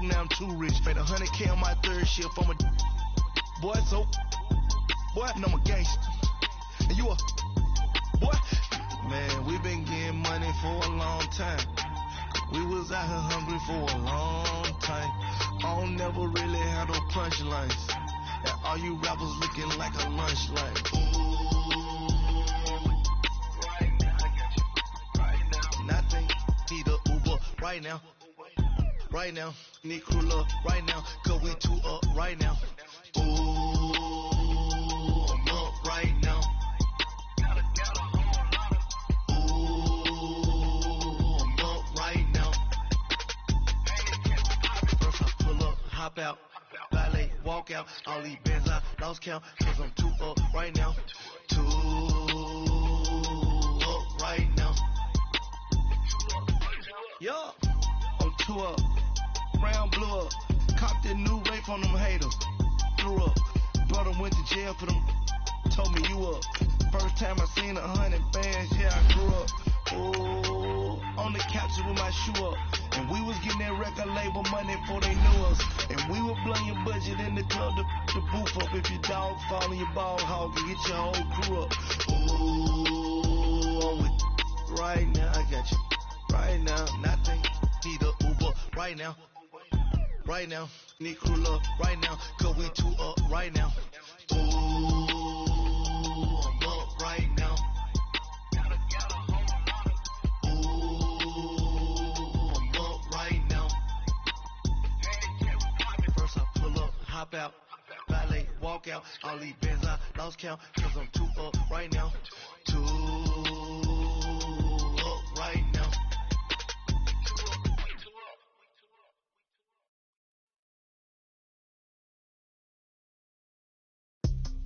now I'm too rich. Made 100K on my third shift. I'm a boy, so boy, and I'm a gangster. And you a boy. Man, we been getting money for a long time. We was out here hungry for a long time. I don't never really have no punchlines. And all you rappers looking like a lunch line. Nothing, need a Uber right now. Right now, need crew up right now. Cause we two up right now. Ooh, I'm up right now. Ooh, I'm up right now. First I pull up, hop out, valet, walk out. All these bands I lost count. Cause I'm two up right now. Two up right now. Yeah, I'm two up. Brown blew up. Copped that new rape from them haters. Threw up. Brother went to jail for them. Told me you up. First time I seen 100 bands, yeah, I grew up. Oh, on the couch with my shoe up. And we was getting that record label money before they knew us. And we were blowing your budget in the club to boof up. If your dog fall in your ball hog and get your whole crew up. Ooh, I'm with right now, I got you. Right now, nothing, need a Uber right now. Right now, need crew up right now. Cause we two up right now. Ooh, I'm up right now. Ooh, I'm up right now. First I pull up, hop out, valet, walk out. All these bands I lost count. Cause I'm two up right now. Two up right now.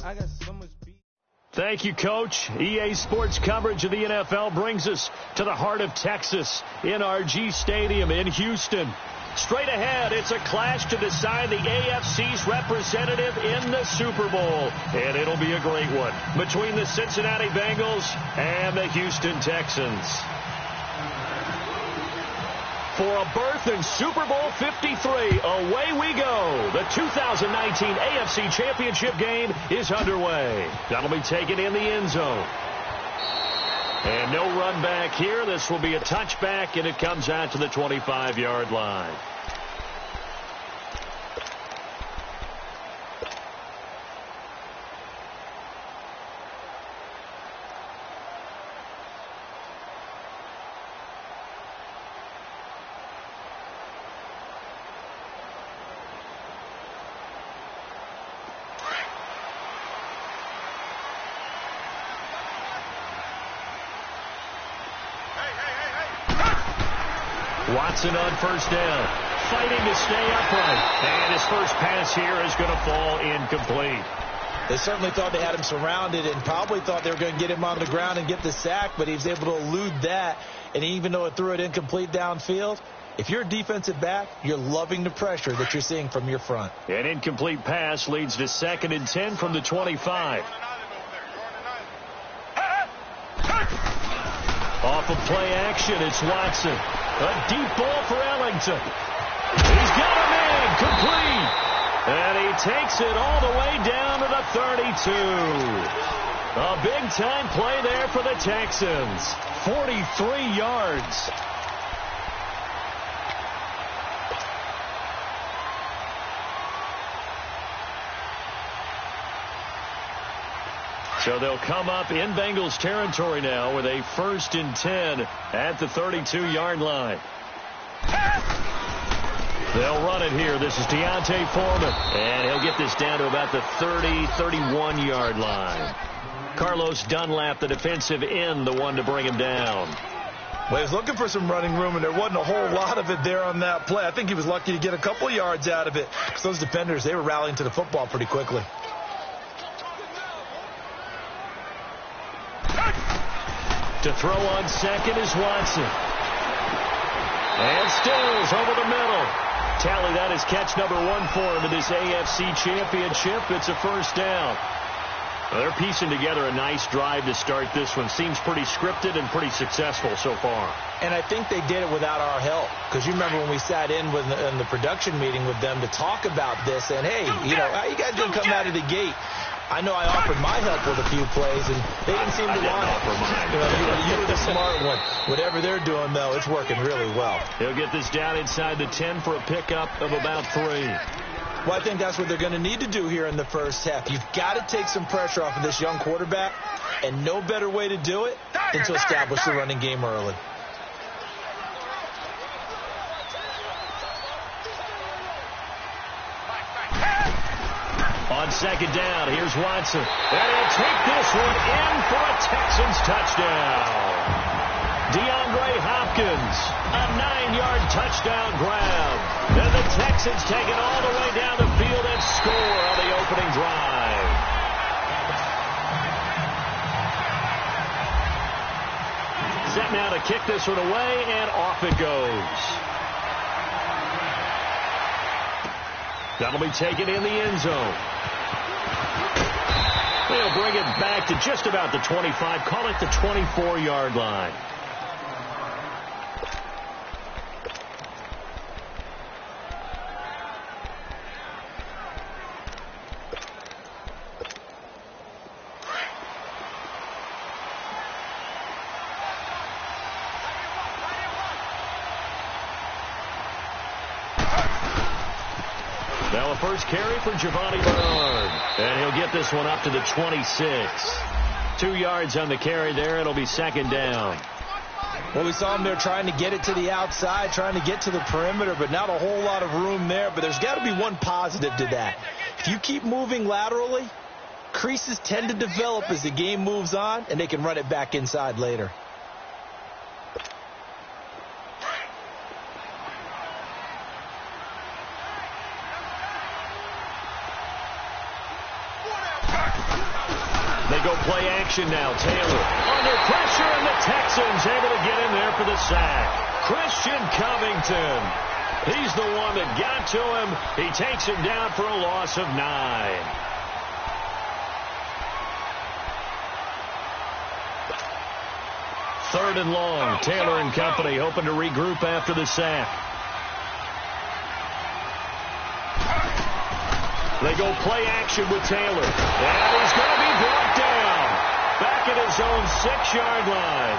I got so much beat. Thank you, Coach. EA Sports coverage of the NFL brings us to the heart of Texas, NRG Stadium in Houston. Straight ahead, it's a clash to decide the AFC's representative in the Super Bowl. And it'll be a great one between the Cincinnati Bengals and the Houston Texans. For a berth in Super Bowl 53, away we go. The 2019 AFC Championship game is underway. That'll be taken in the end zone. And no run back here. This will be a touchback, and it comes out to the 25-yard line. Watson on first down, fighting to stay upright. And his first pass here is going to fall incomplete. They certainly thought they had him surrounded and probably thought they were going to get him on the ground and get the sack, but he was able to elude that. And even though it threw it incomplete downfield, if you're a defensive back, you're loving the pressure that you're seeing from your front. An incomplete pass leads to 2nd and 10 from the 25. Off of play action, it's Watson. A deep ball for Ellington. He's got him in, complete. And he takes it all the way down to the 32. A big-time play there for the Texans. 43 yards. So they'll come up in Bengals territory now with a 1st and 10 at the 32-yard line. They'll run it here. This is Deontay Foreman. And he'll get this down to about the 31-yard line. Carlos Dunlap, the defensive end, the one to bring him down. Well, he's looking for some running room, and there wasn't a whole lot of it there on that play. I think he was lucky to get a couple of yards out of it, because those defenders, they were rallying to the football pretty quickly. To throw on second is Watson. And Stills over the middle. Tally, that is catch number 1 for him in this AFC Championship. It's a first down. Well, they're piecing together a nice drive to start this one. Seems pretty scripted and pretty successful so far. And I think they did it without our help. Because you remember when we sat in the production meeting with them to talk about this, and, hey, how you guys going to come out of the gate? I know I offered my help with a few plays, and they didn't seem to want it. You were the smart one. Whatever they're doing, though, it's working really well. He'll get this down inside the 10 for a pickup of about 3. Well, I think that's what they're going to need to do here in the first half. You've got to take some pressure off of this young quarterback, and no better way to do it than to establish the running game early. On second down, here's Watson. And he'll take this one in for a Texans touchdown. DeAndre Hopkins, a 9-yard touchdown grab. And the Texans take it all the way down the field and score on the opening drive. Set now to kick this one away, and off it goes. That'll be taken in the end zone. They'll bring it back to just about the 25. Call it the 24-yard line. Now a first carry for Giovanni Bernard. And he'll get this one up to the 26. 2 yards on the carry there. It'll be second down. Well, we saw him there trying to get it to the outside, trying to get to the perimeter, but not a whole lot of room there. But there's got to be one positive to that. If you keep moving laterally, creases tend to develop as the game moves on, and they can run it back inside later. They go play action now. Taylor under pressure, and the Texans able to get in there for the sack. Christian Covington. He's the one that got to him. He takes him down for a loss of 9. Third and long. Taylor and company hoping to regroup after the sack. They go play action with Taylor. And he's going to be brought down. Back at his own 6-yard line.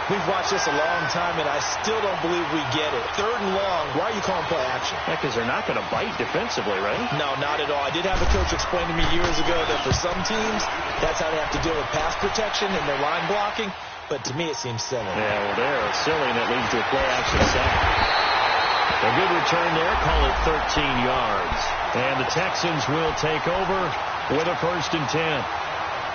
We've watched this a long time, and I still don't believe we get it. Third and long, why are you calling play action? Yeah, because they're not going to bite defensively, right? No, not at all. I did have a coach explain to me years ago that for some teams, that's how they have to deal with pass protection and their line blocking. But to me, it seems silly. Yeah, well, they're silly, and that leads to a play action sack. A good return there. Call it 13 yards. And the Texans will take over with a first and 10.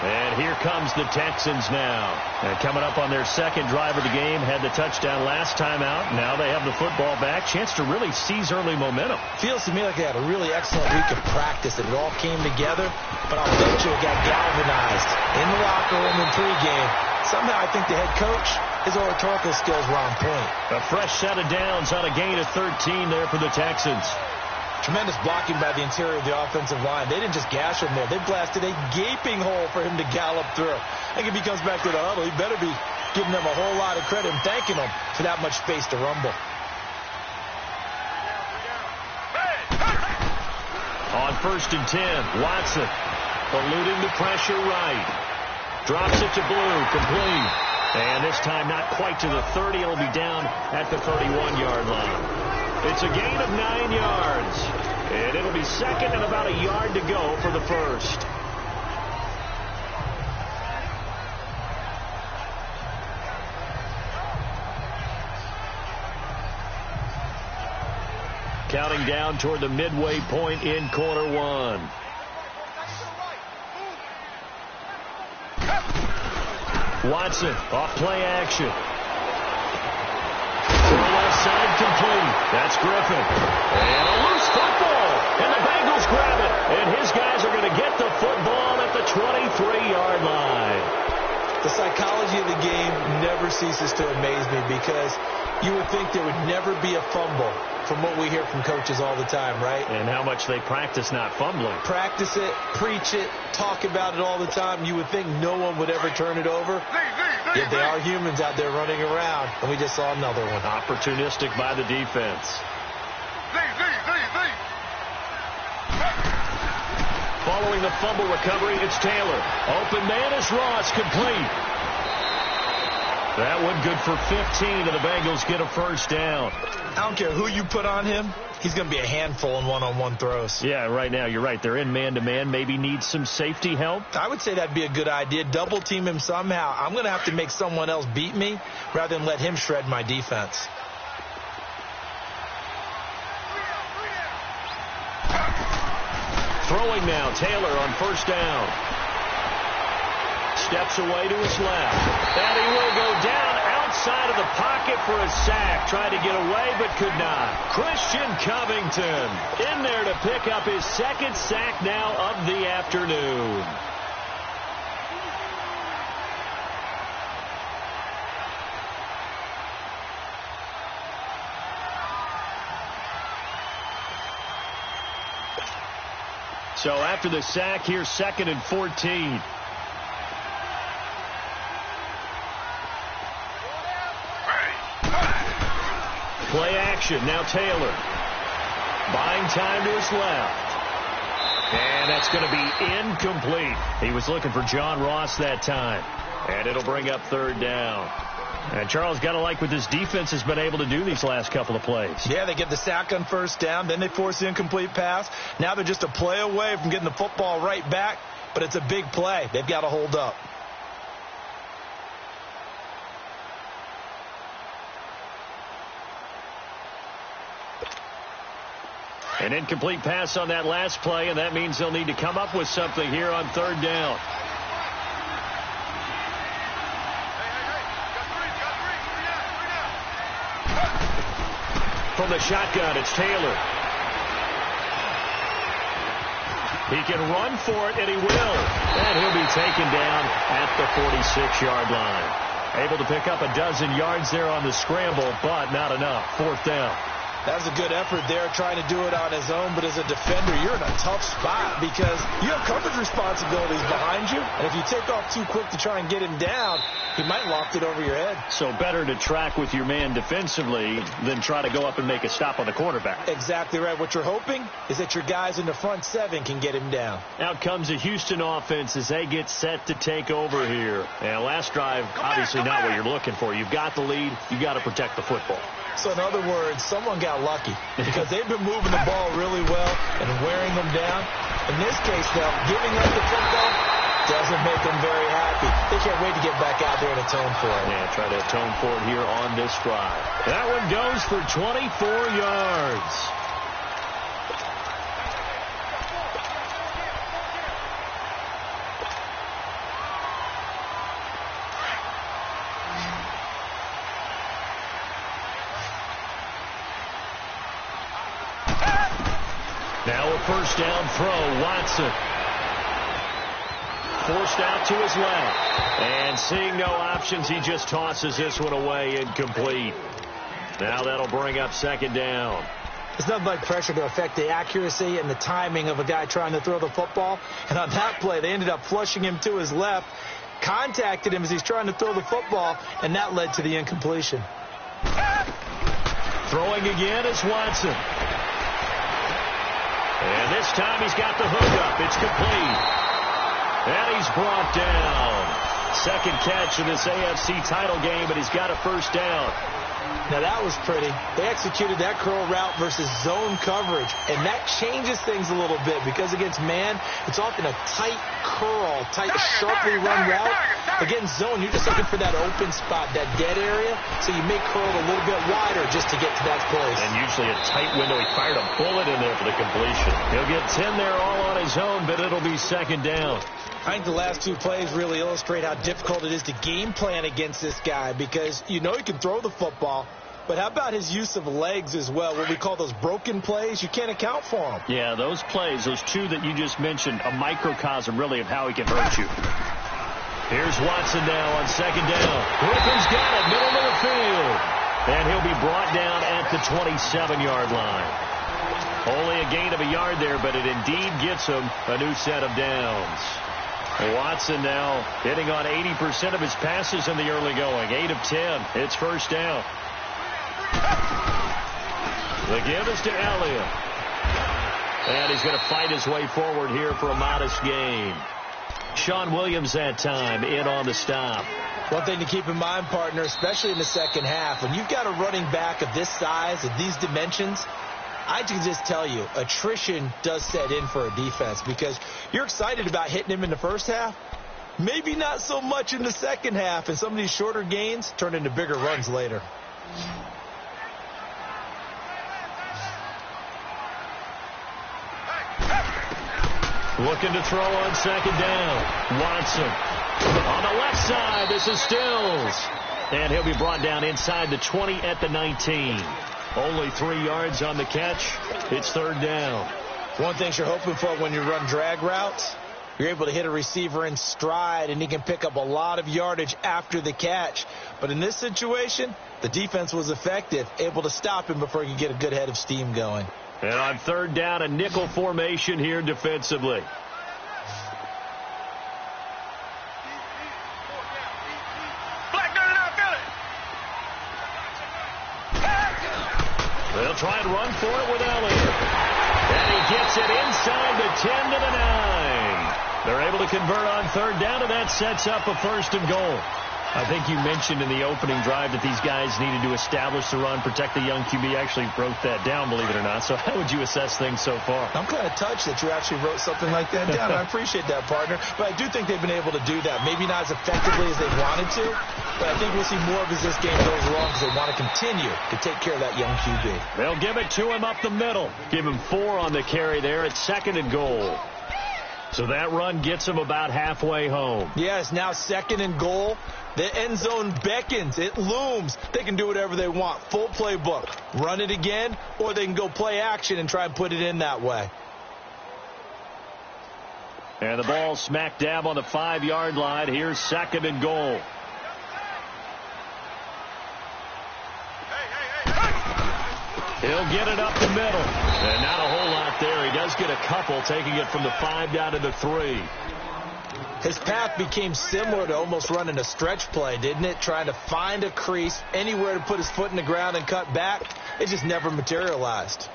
And here comes the Texans now. And coming up on their second drive of the game, had the touchdown last time out. Now they have the football back. Chance to really seize early momentum. Feels to me like they had a really excellent week of practice. It all came together. But I'll bet you it got galvanized in the locker room in pregame. Somehow I think the head coach, his oratorical skills were on point. A fresh set of downs on a gain of 13 there for the Texans. Tremendous blocking by the interior of the offensive line. They didn't just gash him there. They blasted a gaping hole for him to gallop through. I think if he comes back to the huddle, he better be giving them a whole lot of credit and thanking them for that much space to rumble. On first and 10, Watson eluding the pressure right. Drops it to Blue, complete. And this time not quite to the 30. It'll be down at the 31-yard line. It's a gain of 9 yards. And it'll be second and about a yard to go for the first. Counting down toward the midway point in quarter one. Watson off play action. To the left side, complete. That's Griffin. And a loose football. And the Bengals grab it. And his guys are going to get the football at the 23-yard line. The psychology of the game never ceases to amaze me because You would think there would never be a fumble from what we hear from coaches all the time, right? And how much they practice not fumbling. Practice it, preach it, talk about it all the time. You would think no one would ever turn it over. Yet they are humans out there running around, and we just saw another one. Opportunistic by the defense. Following the fumble recovery, it's Taylor. Open man is Ross, complete. That one good for 15, and the Bengals get a first down. I don't care who you put on him. He's going to be a handful in one-on-one throws. Yeah, right now, you're right. They're in man-to-man. Maybe need some safety help. I would say that'd be a good idea. Double team him somehow. I'm going to have to make someone else beat me rather than let him shred my defense. Throwing now, Taylor on first down. Steps away to his left. And he will go down outside of the pocket for a sack. Tried to get away, but could not. Christian Covington in there to pick up his second sack now of the afternoon. So after the sack, here's 2nd and 14. Play action. Now Taylor. Buying time to his left. And that's going to be incomplete. He was looking for John Ross that time. And it'll bring up 3rd down. And Charles, got to like what this defense has been able to do these last couple of plays. Yeah, they get the sack on first down. Then they force the incomplete pass. Now they're just a play away from getting the football right back. But it's a big play. They've got to hold up. An incomplete pass on that last play, and that means they'll need to come up with something here on 3rd down. From the shotgun, it's Taylor. He can run for it, and he will. And he'll be taken down at the 46-yard line. Able to pick up a dozen yards there on the scramble, but not enough. 4th down. That was a good effort there, trying to do it on his own. But as a defender, you're in a tough spot because you have coverage responsibilities behind you. And if you take off too quick to try and get him down, he might loft it over your head. So better to track with your man defensively than try to go up and make a stop on the quarterback. Exactly right. What you're hoping is that your guys in the front 7 can get him down. Out comes the Houston offense as they get set to take over here. And last drive, obviously not what you're looking for. You've got the lead. You've got to protect the football. So in other words, someone got lucky because they've been moving the ball really well and wearing them down. In this case, though, giving up the football doesn't make them very happy. They can't wait to get back out there and atone for it. Yeah, try to atone for it here on this drive. That one goes for 24 yards. Now a first down throw, Watson. Forced out to his left. And seeing no options, he just tosses this one away, incomplete. Now that'll bring up 2nd down. It's nothing like pressure to affect the accuracy and the timing of a guy trying to throw the football. And on that play, they ended up flushing him to his left, contacted him as he's trying to throw the football, and that led to the incompletion. Throwing again is Watson. And this time he's got the hook up. It's complete. And he's brought down. 2nd catch in this AFC title game, and he's got a first down. Now that was pretty. They executed that curl route versus zone coverage, and that changes things a little bit because against man, it's often a tight curl, tight, sharply run route. Against zone, you're just looking for that open spot, that dead area, so you may curl it a little bit wider just to get to that place. And usually a tight window. He fired a bullet in there for the completion. He'll get 10 there all on his own, but it'll be 2nd down. I think the last 2 plays really illustrate how difficult it is to game plan against this guy because you know he can throw the football, but how about his use of legs as well, what we call those broken plays? You can't account for them. Yeah, those plays, those 2 that you just mentioned, a microcosm really of how he can hurt you. Here's Watson now on 2nd down. Griffins got it, middle of the field. And he'll be brought down at the 27-yard line. Only a gain of a yard there, but it indeed gets him a new set of downs. Watson now hitting on 80% of his passes in the early going. 8 of 10. It's first down. The give is to Elliott. And he's going to fight his way forward here for a modest gain. Sean Williams that time in on the stop. One thing to keep in mind, partner, especially in the second half, when you've got a running back of this size, of these dimensions, I can just tell you, attrition does set in for a defense because you're excited about hitting him in the first half. Maybe not so much in the second half, and some of these shorter gains turn into bigger runs later. Looking to throw on second down. Watson. On the left side, this is Stills. And he'll be brought down inside the 20 at the 19. Only 3 yards on the catch. It's third down. One thing you're hoping for when you run drag routes, you're able to hit a receiver in stride, and he can pick up a lot of yardage after the catch. But in this situation, the defense was effective, able to stop him before he could get a good head of steam going. And on third down, a nickel formation here defensively. They'll try and run for it with Elliott. And he gets it inside the 10 to the 9. They're able to convert on third down, and that sets up a first and goal. I think you mentioned in the opening drive that these guys needed to establish the run, protect the young QB. Actually wrote that down, believe it or not. So how would you assess things so far? I'm kind of touched that you actually wrote something like that down. I appreciate that, partner. But I do think they've been able to do that. Maybe not as effectively as they wanted to, but I think we'll see more of as this game goes along because they want to continue to take care of that young QB. They'll give it to him up the middle. Give him 4 on the carry there at second and goal. So that run gets him about halfway home. Yes, now second and goal. The end zone beckons. It looms. They can do whatever they want. Full playbook. Run it again, or they can go play action and try and put it in that way. And the ball smack dab on the 5-yard line. Here's second and goal. He'll get it up the middle. And not a whole lot there. He does get a couple, taking it from the 5 down to the 3. His path became similar to almost running a stretch play, didn't it? Trying to find a crease, anywhere to put his foot in the ground and cut back. It just never materialized.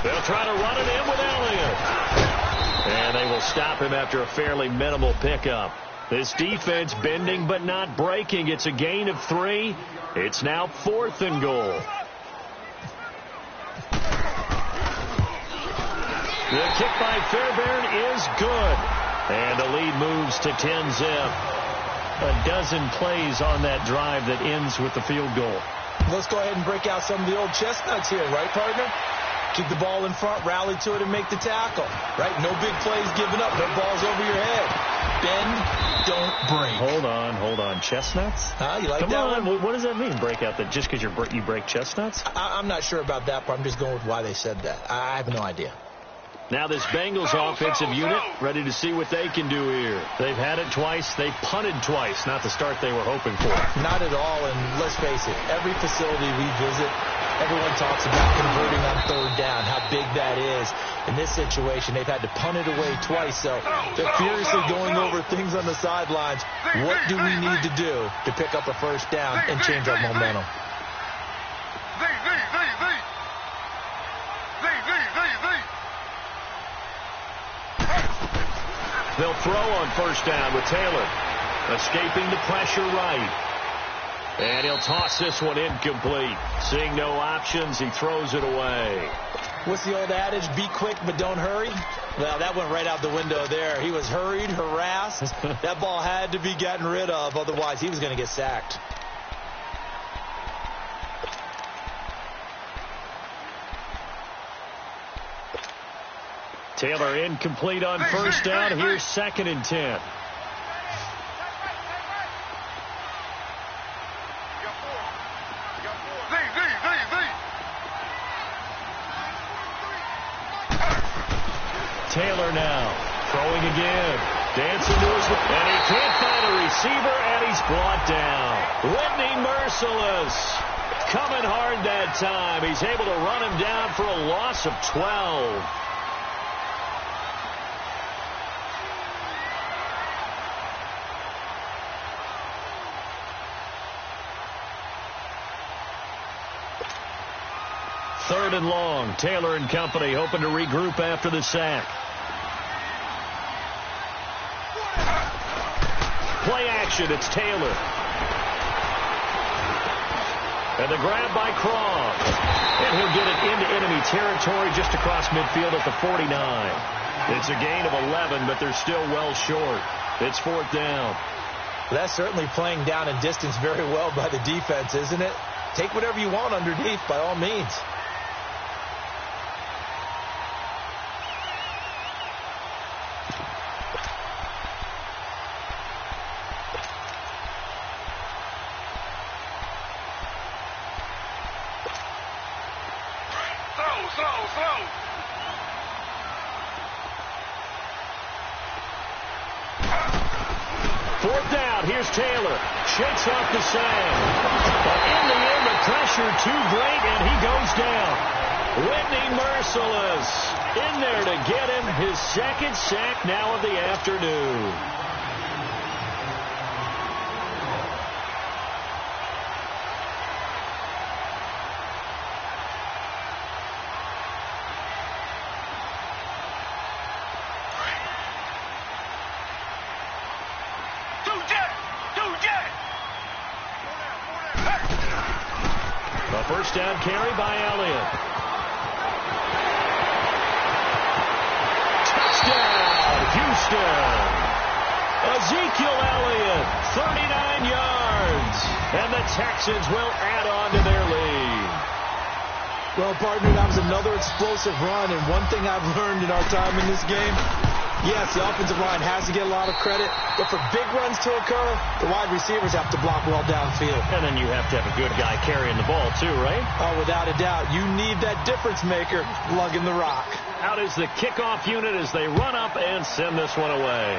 They'll try to run it in with Elliott. And they will stop him after a fairly minimal pickup. This defense bending but not breaking. It's a gain of 3. It's now 4th and goal. The kick by Fairbairn is good. And the lead moves to 10-zip. A dozen plays on that drive that ends with the field goal. Let's go ahead and break out some of the old chestnuts here, right, partner? Keep the ball in front, rally to it, and make the tackle. Right? No big plays given up. No balls over your head. Bend, don't break. Hold on. Chestnuts? You like Come that on. one? What does that mean, break out? That just because you break chestnuts? I'm not sure about that part. I'm just going with why they said that. I have no idea. Now this Bengals offensive unit ready to see what they can do here. They've had it twice. They've punted twice. Not the start they were hoping for. Not at all, and let's face it, every facility we visit, everyone talks about converting on third down, how big that is. In this situation, they've had to punt it away twice, so they're furiously going over things on the sidelines. What do we need to do to pick up a first down and change our momentum? They'll throw on first down with Taylor. Escaping the pressure right. And he'll toss this one incomplete. Seeing no options, he throws it away. What's the old adage? Be quick, but don't hurry. Well, that went right out the window there. He was hurried, harassed. That ball had to be gotten rid of. Otherwise, he was going to get sacked. Taylor incomplete on first down. Here's 2nd and 10. Taylor now throwing again. Dancing to his, and he can't find a receiver, and he's brought down. Whitney merciless. Coming hard that time. He's able to run him down for a loss of 12. Third and long. Taylor and company hoping to regroup after the sack. Play action. It's Taylor. And the grab by Craw. And he'll get it into enemy territory just across midfield at the 49. It's a gain of 11, but they're still well short. It's 4th down. That's certainly playing down and distance very well by the defense, isn't it? Take whatever you want underneath by all means. Taylor shakes off the sand. But in the end, the pressure too great, and he goes down. Whitney merciless in there to get him his 2nd sack now of the afternoon. First down carry by Elliott. Touchdown, Houston. Ezekiel Elliott, 39 yards. And the Texans will add on to their lead. Well, partner, that was another explosive run. And one thing I've learned in our time in this game, yes, the offensive line has to get a lot of credit, but for big runs to occur, the wide receivers have to block well downfield. And then you have to have a good guy carrying the ball too, right? Oh, without a doubt. You need that difference maker lugging the rock. Out is the kickoff unit as they run up and send this one away.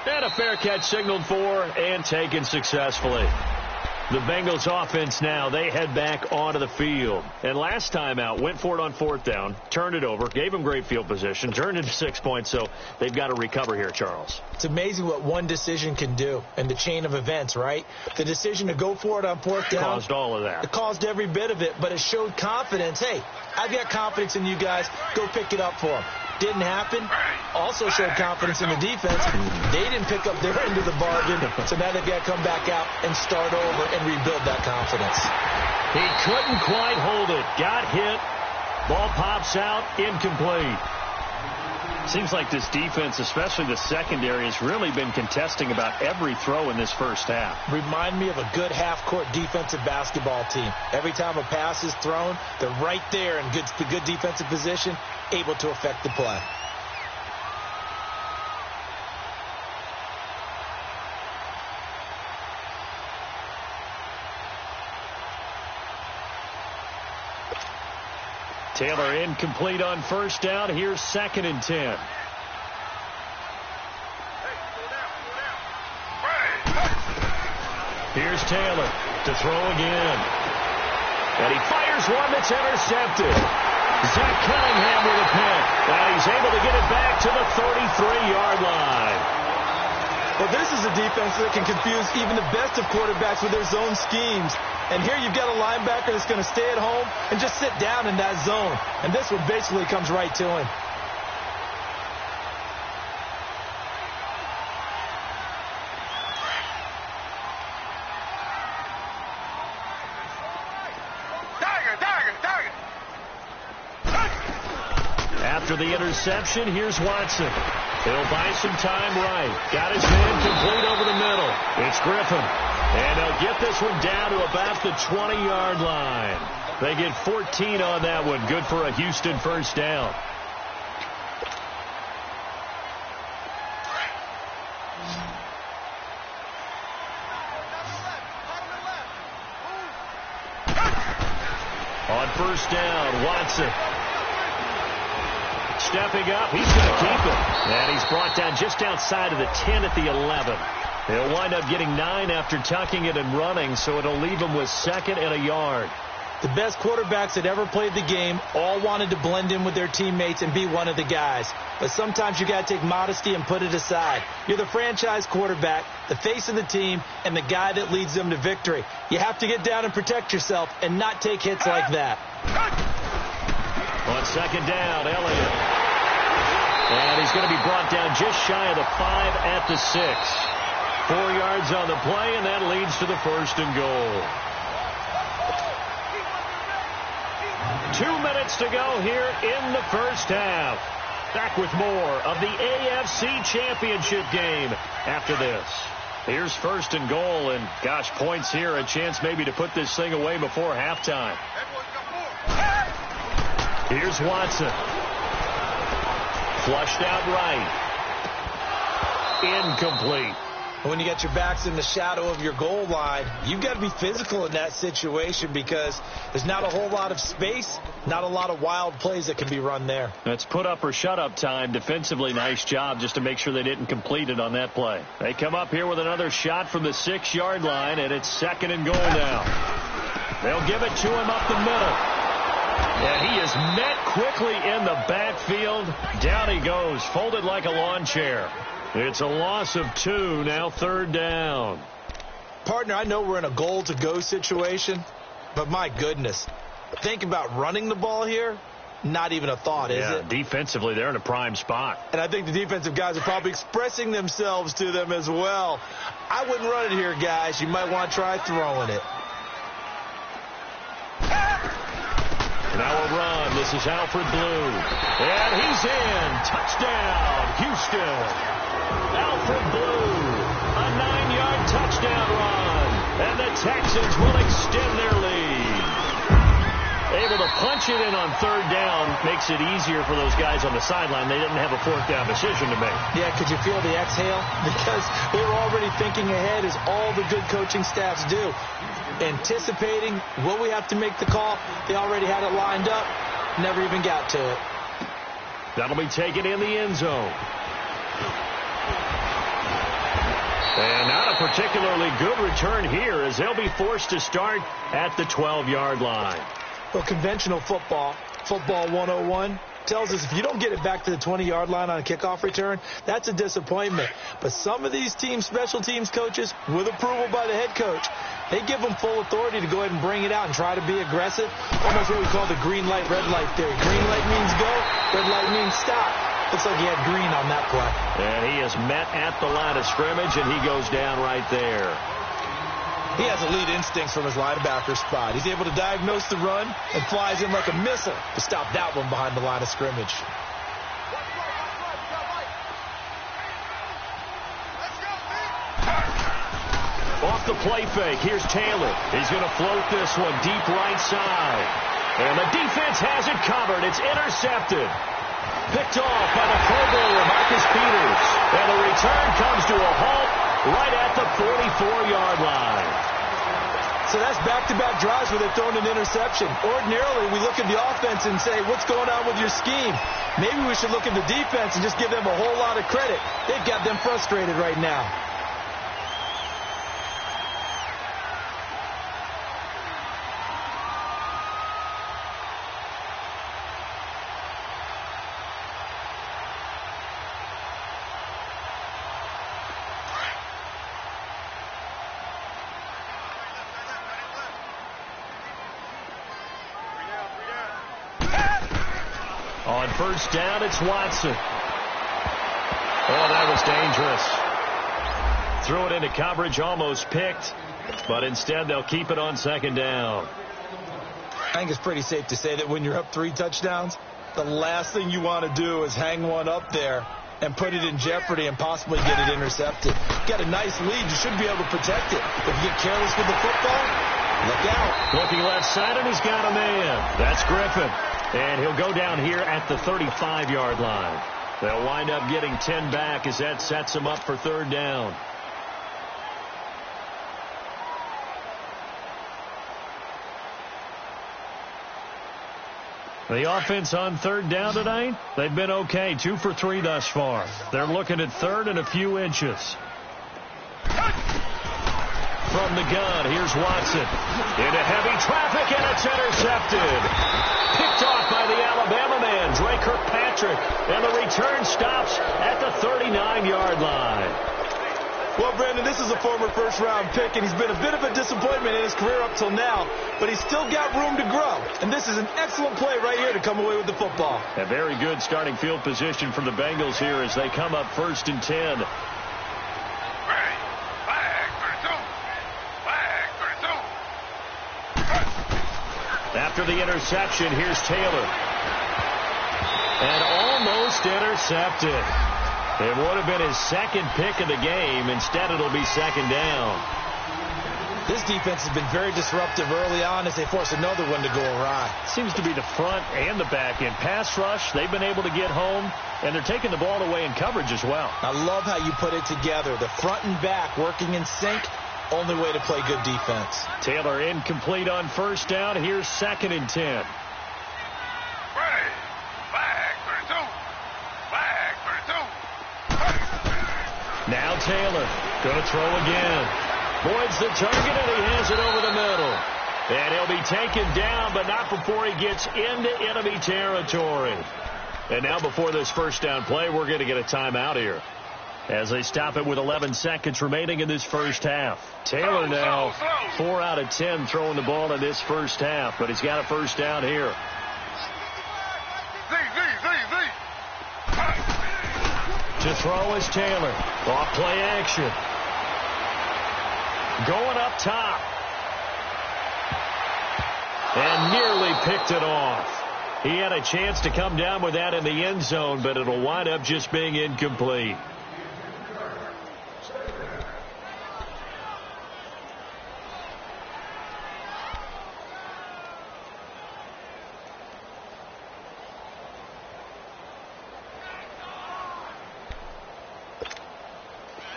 And a fair catch signaled for and taken successfully. The Bengals offense now, they head back onto the field. And last time out, went for it on 4th down, turned it over, gave them great field position, turned into 6 points, so they've got to recover here, Charles. It's amazing what one decision can do in the chain of events, right? The decision to go for it on 4th down. Caused all of that. It caused every bit of it, but it showed confidence. Hey, I've got confidence in you guys. Go pick it up for them. Didn't happen. Also showed confidence in the defense. They didn't pick up their end of the bargain, so now they've got to come back out and start over and rebuild that confidence. He couldn't quite hold it. Got hit. Ball pops out. Incomplete. Seems like this defense, especially the secondary, has really been contesting about every throw in this first half. Remind me of a good half-court defensive basketball team. Every time a pass is thrown, they're right there in good defensive position, able to affect the play. Taylor incomplete on first down. Here's 2nd and 10. Here's Taylor to throw again. And he fires one that's intercepted. Zach Cunningham with a pick. And he's able to get it back to the 33-yard line. Well, this is a defense that can confuse even the best of quarterbacks with their zone schemes. And here you've got a linebacker that's going to stay at home and just sit down in that zone. And this one basically comes right to him. After the interception, here's Watson. He'll buy some time right. Got his man complete over the middle. It's Griffin. And they'll get this one down to about the 20-yard line. They get 14 on that one. Good for a Houston first down. On first down, Watson. Stepping up, he's going to keep it. And he's brought down just outside of the 10 at the 11. He'll wind up getting 9 after tucking it and running, so it'll leave him with 2nd and a yard. The best quarterbacks that ever played the game all wanted to blend in with their teammates and be one of the guys. But sometimes you got to take modesty and put it aside. You're the franchise quarterback, the face of the team, and the guy that leads them to victory. You have to get down and protect yourself and not take hits like that. On 2nd down, Elliott. And he's going to be brought down just shy of the 5 at the 6. 4 yards on the play, and that leads to the 1st and goal. 2 minutes to go here in the first half. Back with more of the AFC Championship game after this. Here's 1st and goal, and gosh, points here, a chance maybe to put this thing away before halftime. Here's Watson. Flushed out right. Incomplete. When you got your backs in the shadow of your goal line, you've got to be physical in that situation because there's not a whole lot of space, not a lot of wild plays that can be run there. That's put up or shut up time. Defensively, nice job just to make sure they didn't complete it on that play. They come up here with another shot from the 6-yard line, and it's 2nd and goal now. They'll give it to him up the middle. And he is met quickly in the backfield. Down he goes, folded like a lawn chair. It's a loss of 2, now 3rd down. Partner, I know we're in a goal-to-go situation, but my goodness, think about running the ball here. Not even a thought, is it? Defensively, they're in a prime spot. And I think the defensive guys are probably expressing themselves to them as well. I wouldn't run it here, guys. You might want to try throwing it. Now a run. This is Alfred Blue. And he's in. Touchdown, Houston. Alfred Blue, a 9-yard touchdown run. And the Texans will extend their lead. Able to punch it in on 3rd down makes it easier for those guys on the sideline. They didn't have a 4th down decision to make. Yeah, could you feel the exhale? Because they were already thinking ahead, as all the good coaching staffs do. Anticipating, will we have to make the call? They already had it lined up. Never even got to it. That'll be taken in the end zone. And not a particularly good return here, as they'll be forced to start at the 12-yard line. Well, conventional football 101, tells us if you don't get it back to the 20-yard line on a kickoff return, that's a disappointment. But some of these teams, special teams coaches, with approval by the head coach, they give them full authority to go ahead and bring it out and try to be aggressive. Almost what we call the green light, red light theory. Green light means go, red light means stop. Looks like he had green on that play. And he is met at the line of scrimmage, and he goes down right there. He has elite instincts from his linebacker spot. He's able to diagnose the run and flies in like a missile to stop that one behind the line of scrimmage. Off the play fake, here's Taylor. He's going to float this one deep right side. And the defense has it covered. It's intercepted. Picked off by the Pro Bowler, Marcus Peters. And the return comes to a halt right at the 44-yard line. So that's back-to-back drives where they've thrown an interception. Ordinarily, we look at the offense and say, what's going on with your scheme? Maybe we should look at the defense and just give them a whole lot of credit. They've got them frustrated right now. On first down, it's Watson. Oh, that was dangerous. Threw it into coverage, almost picked, but instead they'll keep it on 2nd down. I think it's pretty safe to say that when you're up 3 touchdowns, the last thing you want to do is hang one up there and put it in jeopardy and possibly get it intercepted. You got a nice lead. You should be able to protect it. If you get careless with the football, look out. Looking left side, and he's got a man. That's Griffin. And he'll go down here at the 35-yard line. They'll wind up getting 10 back as that sets them up for 3rd down. The offense on third down tonight, they've been okay. 2 for 3 thus far. They're looking at third and a few inches. From the gun, here's Watson. Into heavy traffic, and it's intercepted. Picked off by the Alabama man, Dre Kirkpatrick. And the return stops at the 39-yard line. Well, Brandon, this is a former first-round pick, and he's been a bit of a disappointment in his career up till now, but he's still got room to grow. And this is an excellent play right here to come away with the football. A very good starting field position for the Bengals here as they come up 1st and 10. After the interception, here's Taylor. And almost intercepted. It would have been his second pick of the game. Instead, it'll be 2nd down. This defense has been very disruptive early on as they force another one to go awry. Seems to be the front and the back end. Pass rush, they've been able to get home, and they're taking the ball away in coverage as well. I love how you put it together. The front and back working in sync. Only way to play good defense. Taylor incomplete on 1st down. Here's 2nd and 10. Now Taylor going to throw again. Boyd's the target, and he has it over the middle. And he'll be taken down, but not before he gets into enemy territory. And now before this 1st down play, we're going to get a timeout here, as they stop it with 11 seconds remaining in this 1st half. Taylor now 4 out of 10 throwing the ball in this 1st half, but he's got a 1st down here. To throw is Taylor. Off play action. Going up top. And nearly picked it off. He had a chance to come down with that in the end zone, but it'll wind up just being incomplete.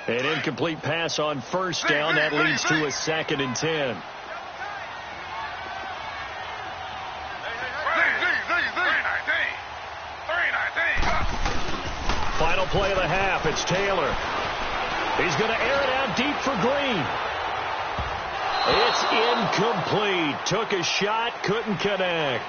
An incomplete pass on 1st down. That leads to a 2nd and 10. Final play of the half. It's Taylor. He's going to air it out deep for Green. It's incomplete. Took a shot, couldn't connect.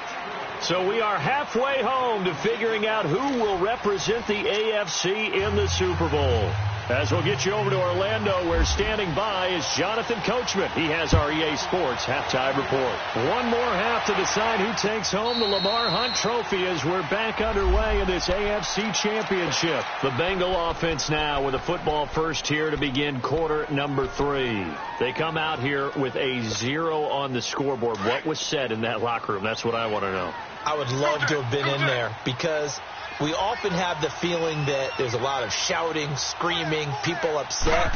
So we are halfway home to figuring out who will represent the AFC in the Super Bowl. As we'll get you over to Orlando, where standing by is Jonathan Coachman. He has our EA Sports halftime report. One more half to decide who takes home the Lamar Hunt Trophy as we're back underway in this AFC Championship. The Bengal offense now with a football first here to begin quarter number 3. They come out here with a 0 on the scoreboard. What was said in that locker room? That's what I want to know. I would love to have been in there because we often have the feeling that there's a lot of shouting, screaming, people upset.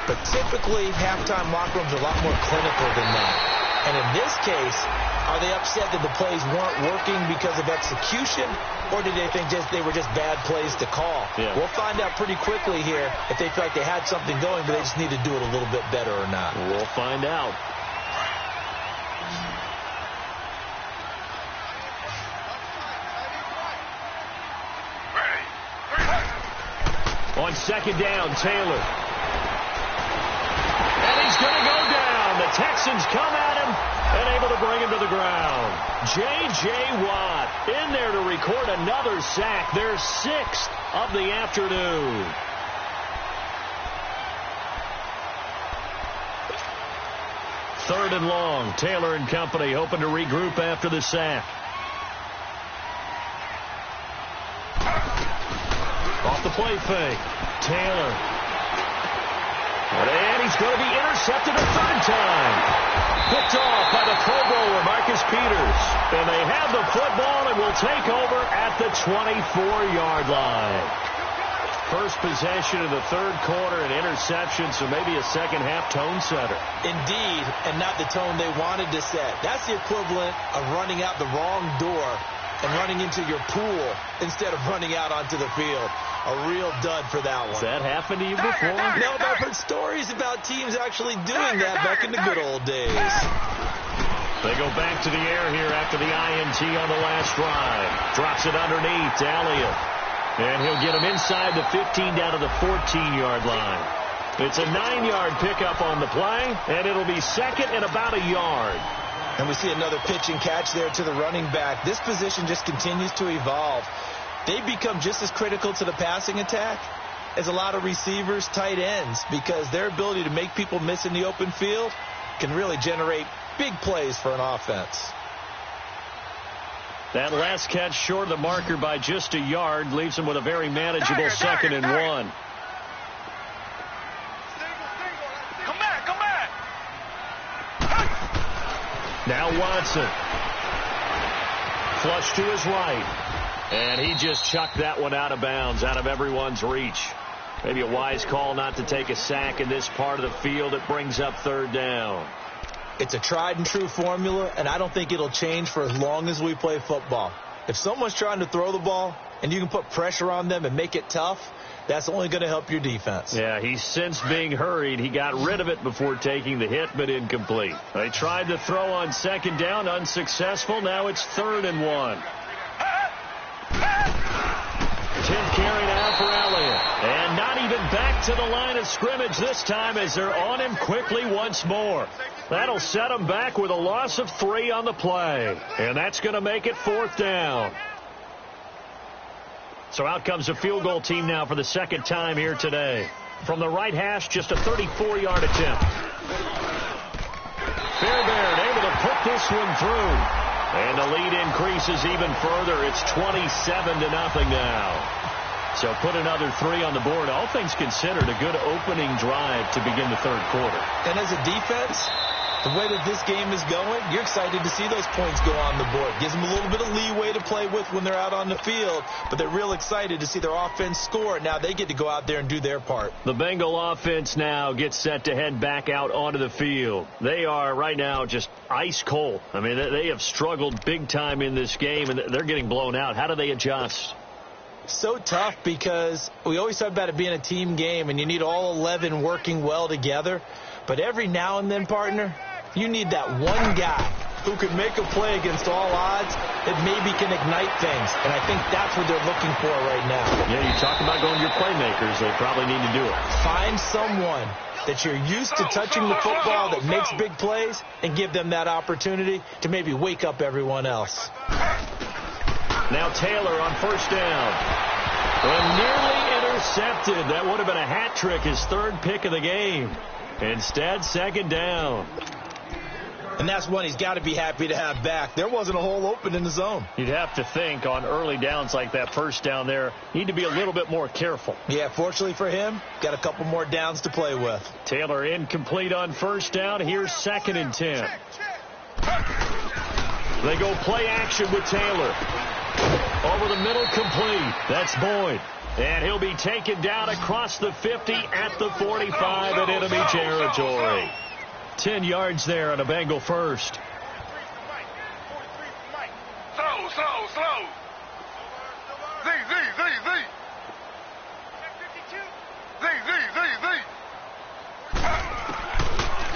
But typically, halftime locker rooms are a lot more clinical than that. And in this case, are they upset that the plays weren't working because of execution? Or did they think they were just bad plays to call? Yeah. We'll find out pretty quickly here if they feel like they had something going, but they just need to do it a little bit better or not. We'll find out. On 2nd down, Taylor. And he's going to go down. The Texans come at him and able to bring him to the ground. J.J. Watt in there to record another sack. Their 6th of the afternoon. Third and long. Taylor and company hoping to regroup after the sack. Off the play fake. Taylor. And he's going to be intercepted a 3rd time. Picked off by the Pro Bowler, Marcus Peters. And they have the football and will take over at the 24-yard line. First possession of the 3rd quarter, an interception, so maybe a second half tone setter. Indeed, and not the tone they wanted to set. That's the equivalent of running out the wrong door and running into your pool instead of running out onto the field. A real dud for that one. Has that happened to you before? No, but I've heard stories about teams actually doing that back in the good old days. They go back to the air here after the INT on the last drive. Drops it underneath to Elliott. And he'll get him inside the 15 down to the 14-yard line. It's a 9-yard pickup on the play, and it'll be second and about a yard. And we see another pitch and catch there to the running back. This position just continues to evolve. They become just as critical to the passing attack as a lot of receivers, tight ends, because their ability to make people miss in the open field can really generate big plays for an offense. That last catch short of the marker by just a yard leaves him with a very manageable second and one. Come back. Now Watson. Flush to his right. And he just chucked that one out of bounds, out of everyone's reach. Maybe a wise call not to take a sack in this part of the field. It brings up third down. It's a tried and true formula, and I don't think it'll change for as long as we play football. If someone's trying to throw the ball and you can put pressure on them and make it tough, that's only going to help your defense. Yeah, he's since being hurried. He got rid of it before taking the hit, but incomplete. They tried to throw on second down, unsuccessful. Now it's third and one. 10th carry now for Elliott. And not even back to the line of scrimmage this time as they're on him quickly once more. That'll set him back with a loss of 3 on the play. And that's going to make it fourth down. So out comes a field goal team now for the second time here today. From the right hash, just a 34-yard attempt. Fairbairn able to put this one through. And the lead increases even further. It's 27-0 now. So put another 3 on the board. All things considered, a good opening drive to begin the third quarter. And as a defense, the way that this game is going, you're excited to see those points go on the board. Gives them a little bit of leeway to play with when they're out on the field, but they're real excited to see their offense score. Now they get to go out there and do their part. The Bengal offense now gets set to head back out onto the field. They are right now just ice cold. I mean, they have struggled big time in this game, and they're getting blown out. How do they adjust? So tough because we always talk about it being a team game, and you need all 11 working well together. But every now and then, partner, you need that one guy who can make a play against all odds that maybe can ignite things. And I think that's what they're looking for right now. Yeah, you talk about going to your playmakers. They probably need to do it. Find someone that you're used to touching the football that makes big plays and give them that opportunity to maybe wake up everyone else. Now Taylor on first down. And nearly intercepted. That would have been a hat trick, his third pick of the game. Instead, second down. And that's one he's got to be happy to have back. There wasn't a hole open in the zone. You'd have to think on early downs like that first down there, need to be a little bit more careful. Yeah, fortunately for him, got a couple more downs to play with. Taylor incomplete on first down. Here's second and 10. They go play action with Taylor. Over the middle, complete. That's Boyd. And he'll be taken down across the 50 at the 45 in enemy territory. 10 yards there on a Bengal first. Slow. Z.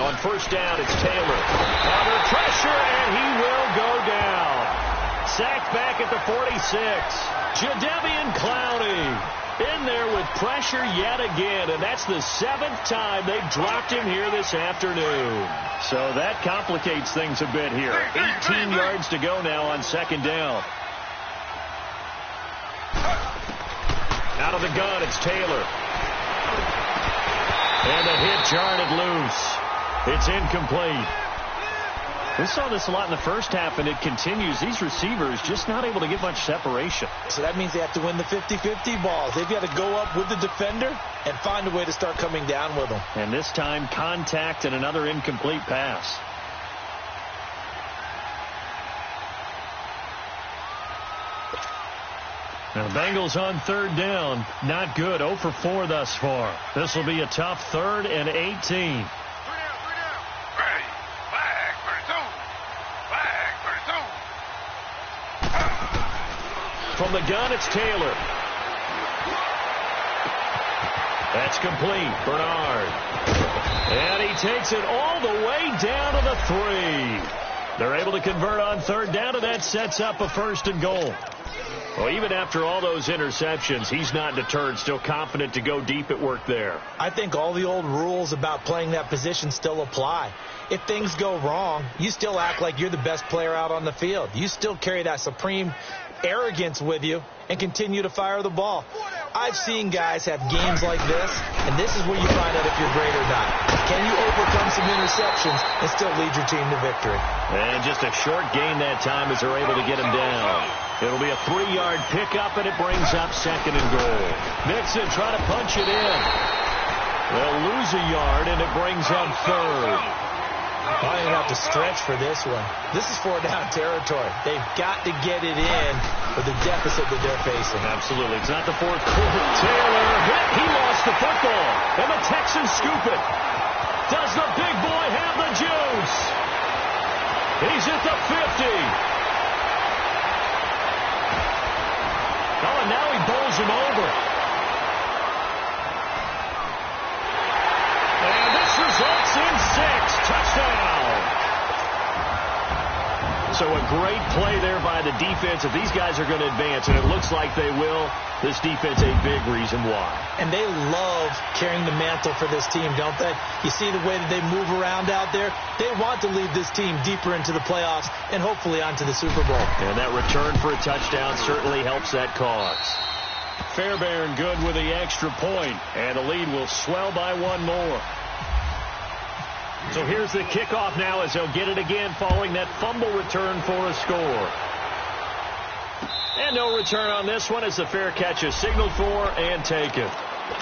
On first down, it's Taylor. Under pressure, and he will go down. Sacked back at the 46. Jadeveon Clowney in there with pressure yet again, and that's the 7th time they've dropped him here this afternoon. So that complicates things a bit here. 18 yards to go now on second down. Out of the gun, it's Taylor. And a hit jarred it loose. It's incomplete. We saw this a lot in the first half, and it continues. These receivers just not able to get much separation. So that means they have to win the 50-50 balls. They've got to go up with the defender and find a way to start coming down with them. And this time, contact and another incomplete pass. Now, the Bengals on third down. Not good. 0 for 4 thus far. This will be a tough 3rd and 18. From the gun, it's Taylor. That's complete. Bernard. And he takes it all the way down to the 3. They're able to convert on third down, and that sets up a 1st and goal. Well, even after all those interceptions, he's not deterred, still confident to go deep at work there. I think all the old rules about playing that position still apply. If things go wrong, you still act like you're the best player out on the field. You still carry that supreme arrogance with you and continue to fire the ball. I've seen guys have games like this, and this is where you find out if you're great or not. Can you overcome some interceptions and still lead your team to victory? And just a short gain that time as they're able to get him down. It'll be a 3-yard pickup, and it brings up 2nd and goal. Mixon trying to punch it in. They'll lose a yard, and it brings up 3rd. I didn't have to stretch for this one. This is 4-down territory. They've got to get it in with the deficit that they're facing. Absolutely. It's not the 4th quarter. Taylor hit. He lost the football. And the Texans scoop it. Does the big boy have the juice? He's at the 50. Oh, and now he bowls him over. And this results in 6. Touchdown. So a great play there by the defense. If these guys are going to advance, and it looks like they will, this defense a big reason why. And they love carrying the mantle for this team, don't they? You see the way that they move around out there? They want to lead this team deeper into the playoffs and hopefully onto the Super Bowl. And that return for a touchdown certainly helps that cause. Fairbairn good with the extra point, and the lead will swell by 1 more. So here's the kickoff now as they'll get it again following that fumble return for a score. And no return on this one as the fair catch is signaled for and taken.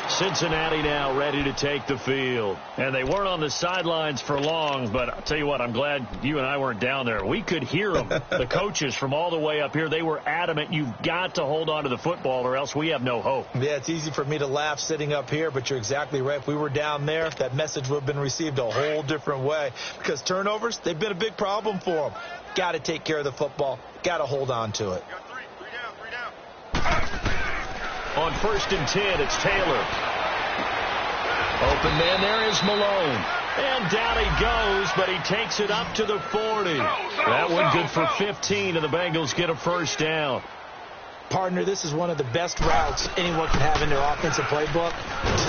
Cincinnati now ready to take the field. And they weren't on the sidelines for long, but I'll tell you what, I'm glad you and I weren't down there. We could hear them, the coaches from all the way up here. They were adamant, you've got to hold on to the football or else we have no hope. Yeah, it's easy for me to laugh sitting up here, but you're exactly right. If we were down there, that message would have been received a whole different way. Because turnovers, they've been a big problem for them. Got to take care of the football. Got to hold on to it. On 1st and 10, it's Taylor. Open man there is Malone. And down he goes, but he takes it up to the 40. That one good for 15, and the Bengals get a 1st down. Partner, this is one of the best routes anyone can have in their offensive playbook.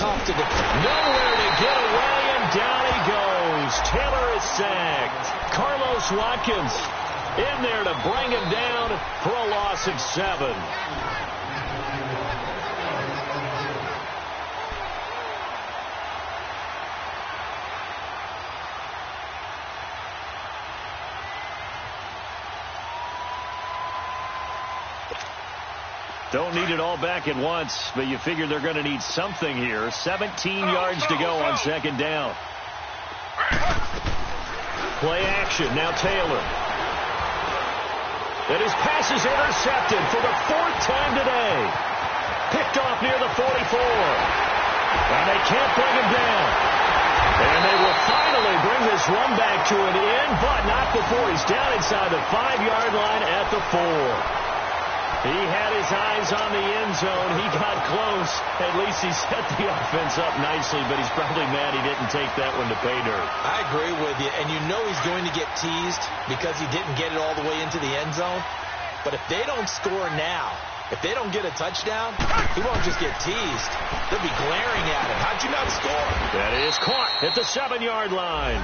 Tough to defend. Nowhere to get away, and down he goes. Taylor is sacked. Carlos Watkins in there to bring him down for a loss of 7. Don't need it all back at once, but you figure they're going to need something here. 17 yards to go on 2nd down. Play action. Now Taylor. And his pass is intercepted for the 4th time today. Picked off near the 44. And they can't bring him down. And they will finally bring this run back to an end, but not before he's down inside the 5-yard line at the 4. He had his eyes on the end zone. He got close. At least he set the offense up nicely, but he's probably mad he didn't take that one to pay dirt. I agree with you, and you know he's going to get teased because he didn't get it all the way into the end zone. But if they don't score now, if they don't get a touchdown, he won't just get teased. They'll be glaring at him. How'd you not score? That is caught at the 7-yard line.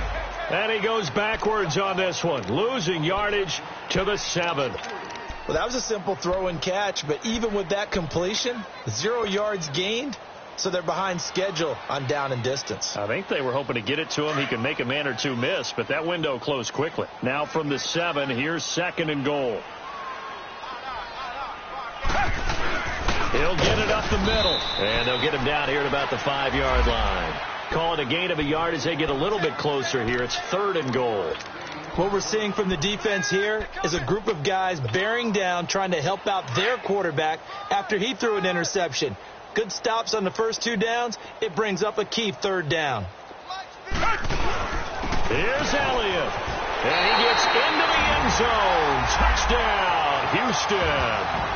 And he goes backwards on this one, losing yardage to the 7. Well, that was a simple throw and catch, but even with that completion, 0 yards gained, so they're behind schedule on down and distance. I think they were hoping to get it to him. He could make a man or two miss, but that window closed quickly. Now from the 7, here's 2nd and goal. He'll get it up the middle, and they'll get him down here at about the 5-yard line. Call it a gain of a yard as they get a little bit closer here. It's 3rd and goal. What we're seeing from the defense here is a group of guys bearing down, trying to help out their quarterback after he threw an interception. Good stops on the first 2 downs. It brings up a key 3rd down. Here's Elliott. And he gets into the end zone. Touchdown, Houston.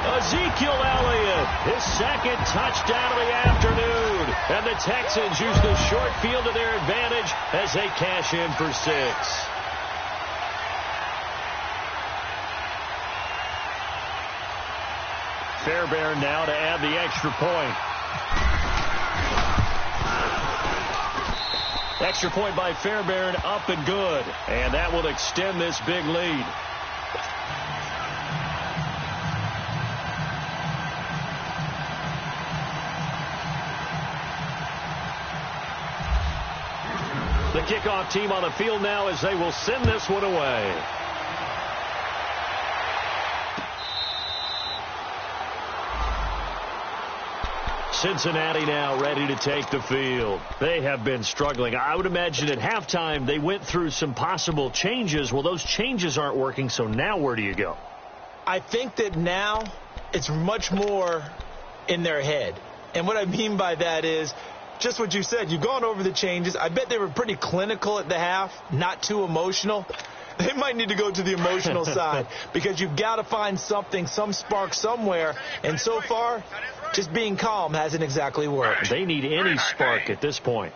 Ezekiel Elliott, his 2nd touchdown of the afternoon. And the Texans use the short field to their advantage as they cash in for 6. Fairbairn now to add the extra point. Extra point by Fairbairn, up and good. And that will extend this big lead. The kickoff team on the field now as they will send this one away. Cincinnati now ready to take the field. They have been struggling. I would imagine at halftime they went through some possible changes. Well, those changes aren't working, so now where do you go? I think that now it's much more in their head. And what I mean by that is just what you said. You've gone over the changes. I bet they were pretty clinical at the half, not too emotional. They might need to go to the emotional side because you've got to find something, some spark somewhere. And so far, just being calm hasn't exactly worked. They need any spark at this point.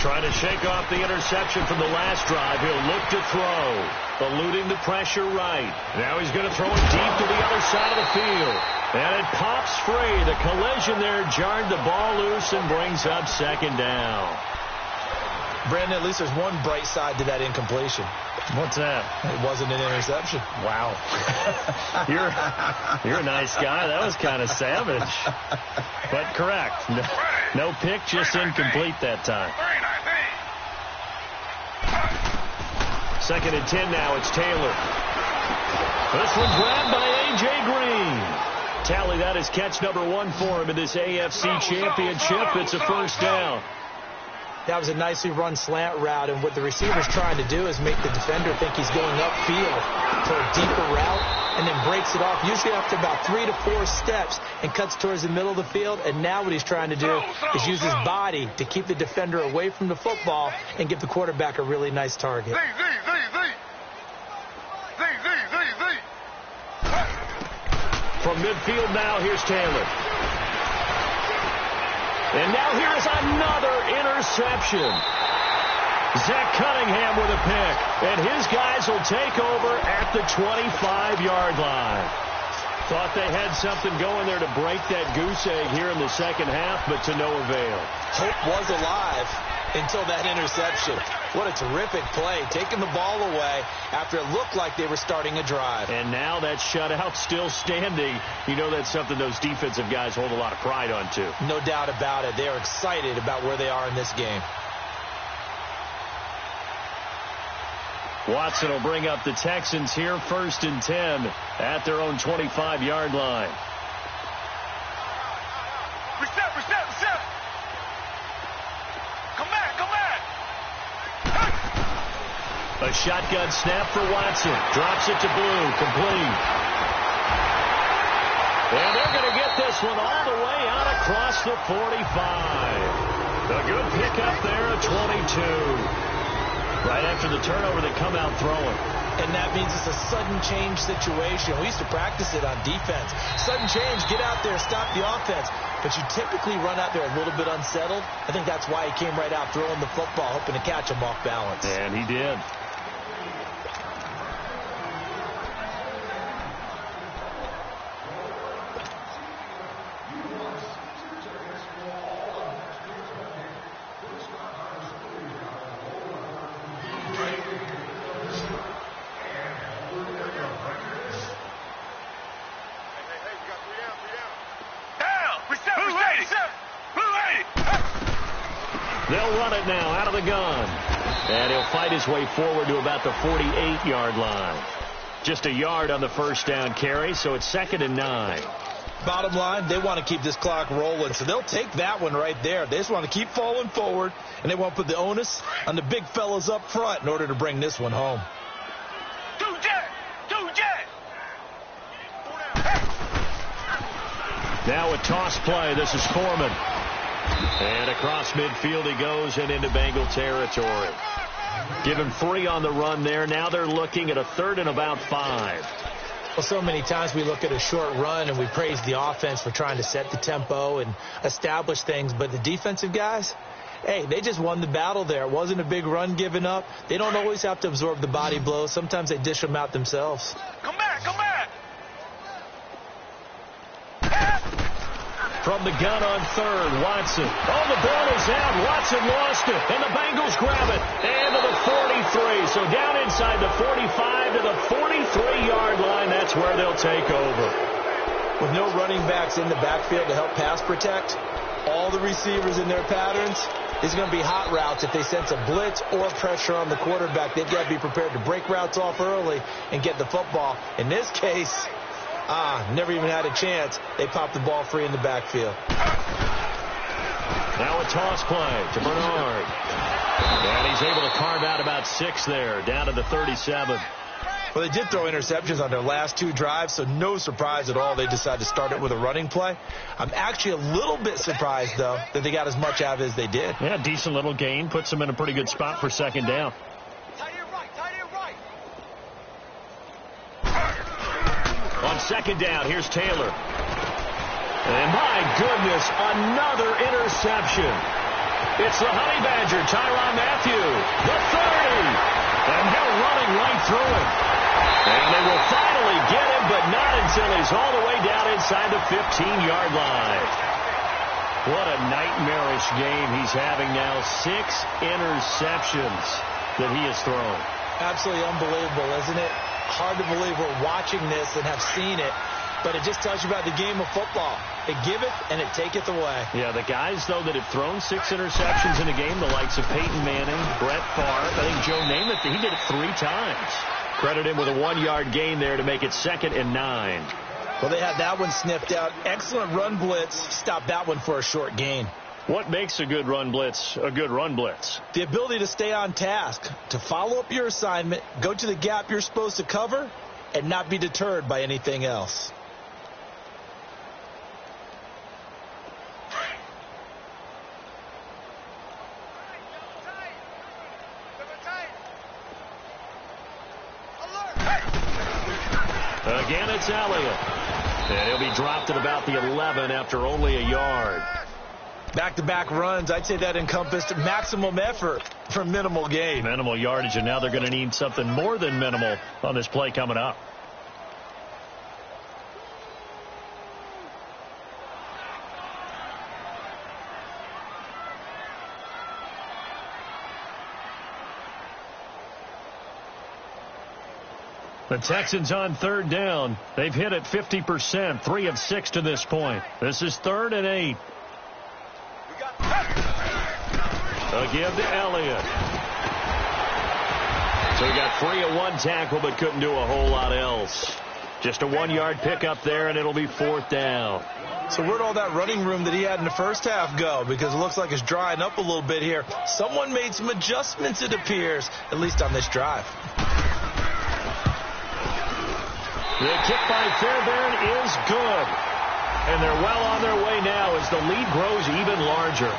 Trying to shake off the interception from the last drive. He'll look to throw. Eluding the pressure right. Now he's going to throw it deep to the other side of the field. And it pops free. The collision there jarred the ball loose and brings up second down. Brandon, at least there's one bright side to that incompletion. What's that? It wasn't an interception. Wow. You're a nice guy. That was kind of savage. But correct. No pick, just incomplete that time. Second and 10 now. It's Taylor. This one grabbed by A.J. Green. Tally, that is catch number 1 for him in this AFC Championship. It's a first down. That was a nicely run slant route, and what the receiver's trying to do is make the defender think he's going upfield for a deeper route, and then breaks it off, usually after about 3 to 4 steps, and cuts towards the middle of the field. And now what he's trying to do is use his body to keep the defender away from the football and give the quarterback a really nice target. From midfield now, here's Taylor. And now here's another interception. Zach Cunningham with a pick. And his guys will take over at the 25-yard line. Thought they had something going there to break that goose egg here in the second half, but to no avail. Hope was alive until that interception. What a terrific play, taking the ball away after it looked like they were starting a drive. And now that shutout still standing. You know that's something those defensive guys hold a lot of pride on, too. No doubt about it. They are excited about where they are in this game. Watson will bring up the Texans here, first and 10 at their own 25-yard line. Reset. Come back. A shotgun snap for Watson. Drops it to Blue. Complete. And they're going to get this one all the way out across the 45. A good pickup there at 22. Right after the turnover, they come out throwing. And that means it's a sudden change situation. We used to practice it on defense. Sudden change, get out there, stop the offense. But you typically run out there a little bit unsettled. I think that's why he came right out throwing the football, hoping to catch him off balance. And he did. They'll run it now out of the gun. And he'll fight his way forward to about the 48-yard line. Just a yard on the first down carry, so it's 2nd and 9. Bottom line, they want to keep this clock rolling, so they'll take that one right there. They just want to keep falling forward, and they want to put the onus on the big fellas up front in order to bring this one home. Two jet. Now a toss play. This is Foreman. And across midfield he goes and into Bengal territory. Given 3 on the run there. Now they're looking at a 3rd and about 5. Well, so many times we look at a short run and we praise the offense for trying to set the tempo and establish things, but the defensive guys, hey, they just won the battle there. It wasn't a big run given up. They don't always have to absorb the body blows. Sometimes they dish them out themselves. Come back, come back! From the gun on third, Watson. Oh, the ball is out. Watson lost it, and the Bengals grab it. And to the 43. So down inside the 45 to the 43-yard line. That's where they'll take over. With no running backs in the backfield to help pass protect, all the receivers in their patterns, there's going to be hot routes. If they sense a blitz or pressure on the quarterback, they've got to be prepared to break routes off early and get the football. In this case, never even had a chance. They popped the ball free in the backfield. Now a toss play to Bernard. And he's able to carve out about 6 there, down to the 37. Well, they did throw interceptions on their last 2 drives, so no surprise at all they decided to start it with a running play. I'm actually a little bit surprised, though, that they got as much out of it as they did. Yeah, decent little gain. Puts them in a pretty good spot for second down. On second down, here's Taylor. And my goodness, another interception. It's the Honey Badger, Tyrann Mathieu, the 30. And they're running right through him. And they will finally get him, but not until he's all the way down inside the 15-yard line. What a nightmarish game he's having now. 6 interceptions that he has thrown. Absolutely unbelievable, isn't it? Hard to believe we're watching this and have seen it, but it just tells you about the game of football. They give it and it taketh away. Yeah, the guys, though, that have thrown 6 interceptions in a game, the likes of Peyton Manning, Brett Favre, I think Joe Namath, he did it 3 times. Credit him with a 1-yard gain there to make it 2nd and 9. Well, they had that one sniffed out. Excellent run blitz. Stopped that one for a short gain. What makes a good run blitz a good run blitz? The ability to stay on task, to follow up your assignment, go to the gap you're supposed to cover, and not be deterred by anything else. Again, it's Elliott. And he'll be dropped at about the 11 after only a yard. Back-to-back runs, I'd say that encompassed maximum effort for minimal gain. Minimal yardage, and now they're going to need something more than minimal on this play coming up. The Texans on third down. They've hit it 50%, 3 of 6 to this point. This is 3rd and 8. A give to Elliott. So he got 3 of 1 tackle, but couldn't do a whole lot else. Just a 1-yard pickup there, and it'll be 4th down. So where'd all that running room that he had in the first half go? Because it looks like it's drying up a little bit here. Someone made some adjustments, it appears, at least on this drive. The kick by Fairbairn is good. And they're well on their way now as the lead grows even larger.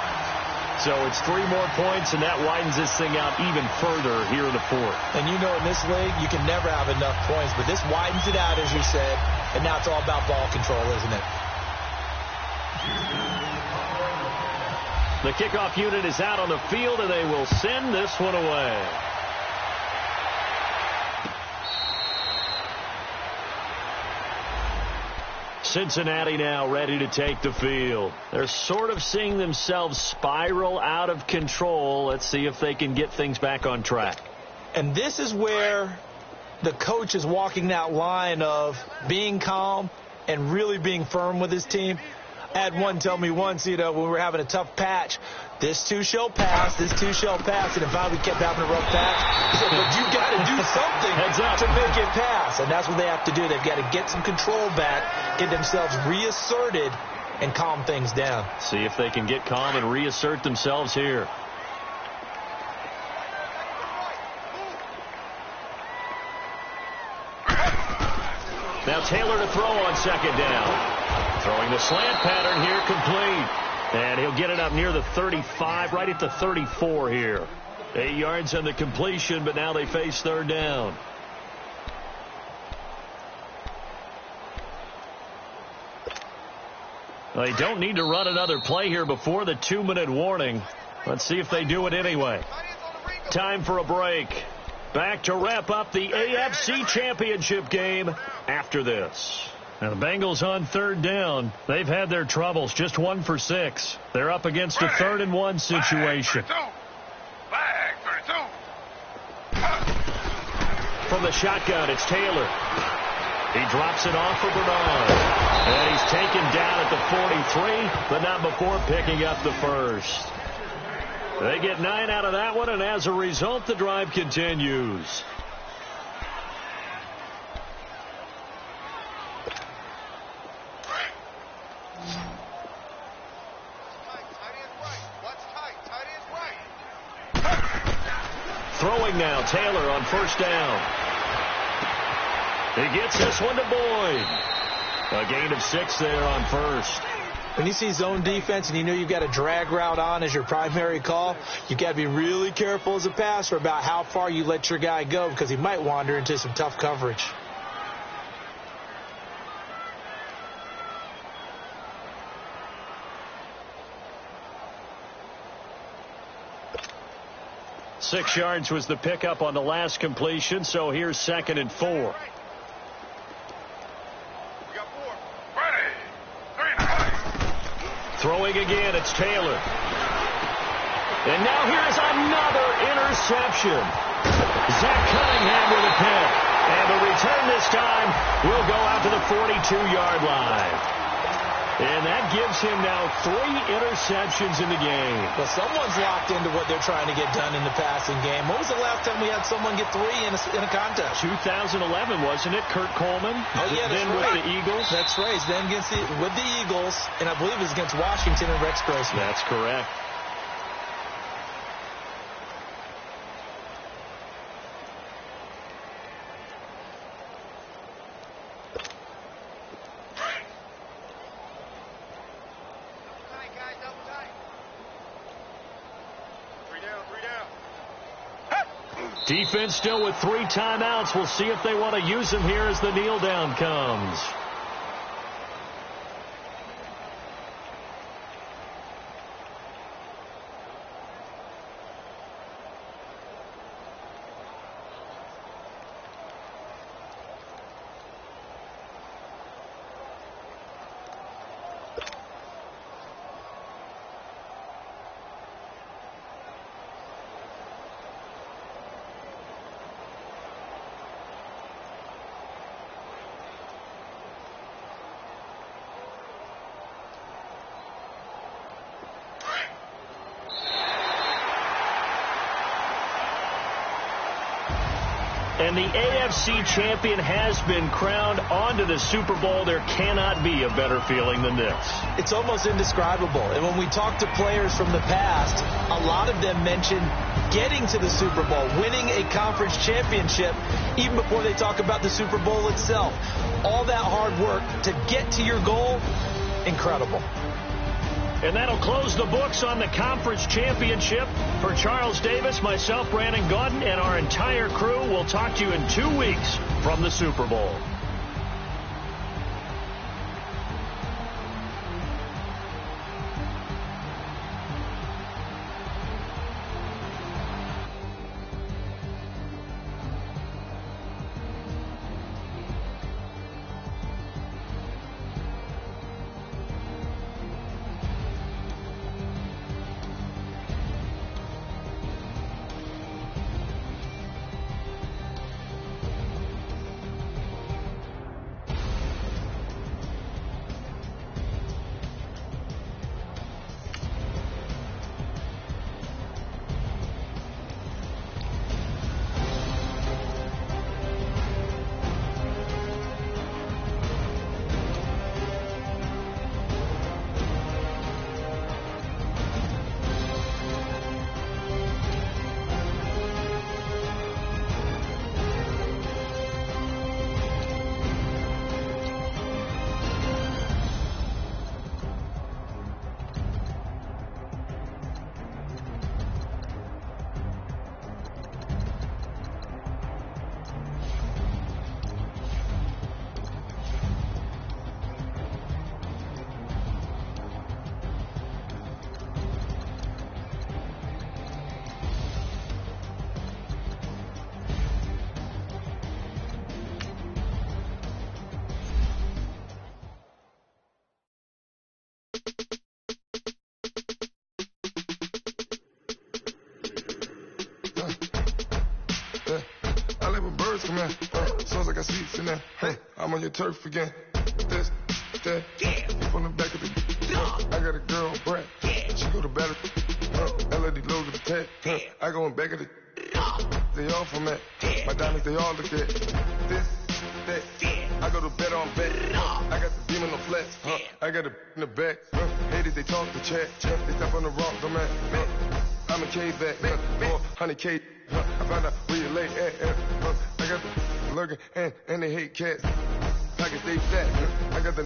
So it's 3 more points, and that widens this thing out even further here in the 4th. And you know in this league, you can never have enough points, but this widens it out, as you said, and now it's all about ball control, isn't it? The kickoff unit is out on the field, and they will send this one away. Cincinnati now ready to take the field. They're sort of seeing themselves spiral out of control. Let's see if they can get things back on track. And this is where the coach is walking that line of being calm and really being firm with his team. I had one tell me once, when we were having a tough patch, this too shall pass, this too shall pass, and if we kept having a rough patch, he said, but you got to do something to make it pass, and that's what they have to do. They've got to get some control back, get themselves reasserted, and calm things down. See if they can get calm and reassert themselves here. Now Taylor to throw on second down. Throwing the slant pattern here, complete. And he'll get it up near the 35, right at the 34 here. 8 yards on the completion, but now they face third down. They don't need to run another play here before the 2-minute warning. Let's see if they do it anyway. Time for a break. Back to wrap up the AFC Championship game after this. Now the Bengals on 3rd down. They've had their troubles, just 1 for 6. They're up against a 3rd and 1 situation. From the shotgun, it's Taylor. He drops it off for Bernard. And he's taken down at the 43, but not before picking up the first. They get 9 out of that one, and as a result, the drive continues. Throwing now, Taylor on 1st down. He gets this one to Boyd. A gain of 6 there on 1st. When you see zone defense and you know you've got a drag route on as your primary call, you've got to be really careful as a passer about how far you let your guy go because he might wander into some tough coverage. Six yards was the pickup on the last completion, so here's 2nd and 4. Throwing again, it's Taylor. And now here's another interception. Zach Cunningham with a pick. And the return this time will go out to the 42-yard line. And that gives him now 3 interceptions in the game. Well, someone's locked into what they're trying to get done in the passing game. When was the last time we had someone get 3 in a contest? 2011, wasn't it? Kurt Coleman. Oh, yeah, then right. with the Eagles. That's right. Then with the Eagles, and I believe it was against Washington and Rex Grossman. That's correct. Defense still with 3 timeouts. We'll see if they want to use them here as the kneel down comes. And the AFC champion has been crowned onto the Super Bowl. There cannot be a better feeling than this. It's almost indescribable. And when we talk to players from the past, a lot of them mention getting to the Super Bowl, winning a conference championship, even before they talk about the Super Bowl itself. All that hard work to get to your goal, incredible. And that'll close the books on the conference championship. For Charles Davis, myself, Brandon Gaudin, and our entire crew, we'll talk to you in 2 weeks from the Super Bowl. come in. Sounds like I seats in there. I'm on your turf again. This, that, from the back of the. I got a girl, Brett. She go to battle. LED logo the tech. I go in back of the. They all from that. My diamonds, they all look at. This, that. I go to bed on bet. I got the demon on flex. I got a in the back. Haters, they talk the chat. They step on the rock, the man. I'm a K-back. 400K. I found out where you lay at. I got the lurking and they hate cats. Pockets they fat. I got the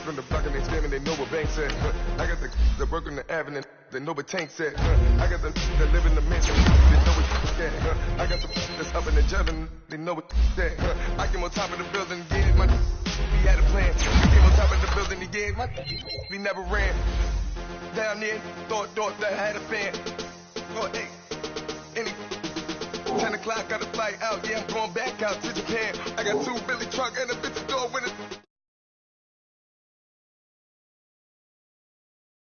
from the block and they screaming, they know what banks at. I got the work on the avenue, they know what tanks at. I got the live in the mansion, they know what at. I got the that's up in the judging, they know what that. I came on top of the building, yeah, my we had a plan. We came on top of the building, yeah, my we never ran. Down there, thought that I had a fan. Oh, hey, any 10 o'clock, got a flight out, yeah, I'm going back out to Japan. I got 2 Billy truck and a